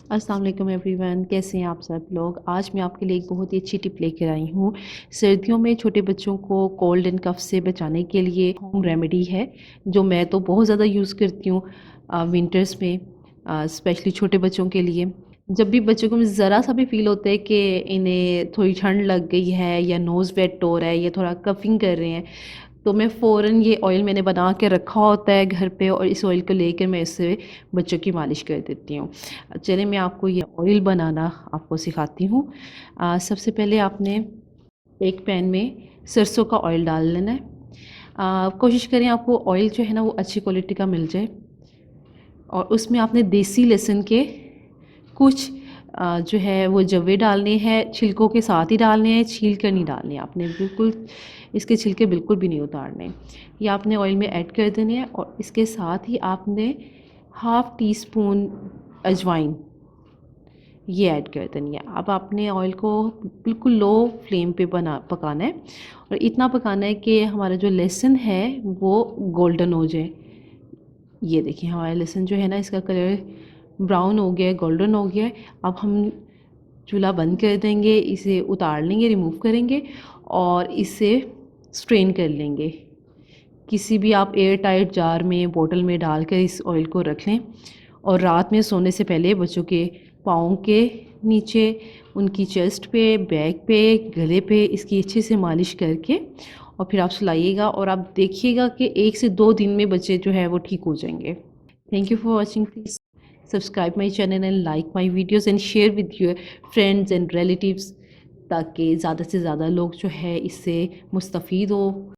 अस्सलाम वालेकुम एवरीवन, कैसे हैं आप सब लोग। आज मैं आपके लिए एक बहुत ही अच्छी टिप लेकर आई हूँ। सर्दियों में छोटे बच्चों को कोल्ड एंड कफ से बचाने के लिए होम रेमेडी है, जो मैं तो बहुत ज़्यादा यूज़ करती हूँ विंटर्स में, स्पेशली छोटे बच्चों के लिए। जब भी बच्चों को ज़रा सा भी फ़ील होता है कि इन्हें थोड़ी ठंड लग गई है या नोज़ वेट हो रहा है या थोड़ा कफ़िंग कर रहे हैं, तो मैं फ़ौरन ये ऑयल मैंने बना के रखा होता है घर पे, और इस ऑयल को लेकर मैं इससे बच्चों की मालिश कर देती हूँ। चलिए मैं आपको ये ऑयल बनाना आपको सिखाती हूँ। सबसे पहले आपने एक पैन में सरसों का ऑयल डाल लेना है। कोशिश करें आपको ऑयल जो है ना वो अच्छी क्वालिटी का मिल जाए, और उसमें आपने देसी लहसुन के कुछ जो है वो जवे डालने हैं, छिलकों के साथ ही डालने हैं, छील कर नहीं डालने आपने, बिल्कुल इसके छिलके बिल्कुल भी नहीं उतारने। ये आपने ऑयल में ऐड कर देने हैं, और इसके साथ ही आपने हाफ़ टी स्पून अजवाइन ये ऐड कर देनी है। अब आपने ऑयल को बिल्कुल लो फ्लेम पे पकाना है, और इतना पकाना है कि हमारा जो लहसुन है वो गोल्डन हो जाए। ये देखिए हमारा लहसुन जो है ना, इसका कलर ब्राउन हो गया है, गोल्डन हो गया है। अब हम चूल्हा बंद कर देंगे, इसे उतार लेंगे, रिमूव करेंगे, और इसे स्ट्रेन कर लेंगे। किसी भी आप एयर टाइट जार में, बोतल में डालकर इस ऑयल को रख लें, और रात में सोने से पहले बच्चों के पाँव के नीचे, उनकी चेस्ट पे, बैक पे, गले पे इसकी अच्छे से मालिश करके और फिर आप सुलाइएगा, और आप देखिएगा कि 1 से 2 दिन में बच्चे जो है वो ठीक हो जाएंगे। Thank you for watching. Please subscribe my channel and like my videos and share with your friends and relatives, ताकि ज़्यादा से ज़्यादा लोग जो है इससे मुस्तफ़ीद हो।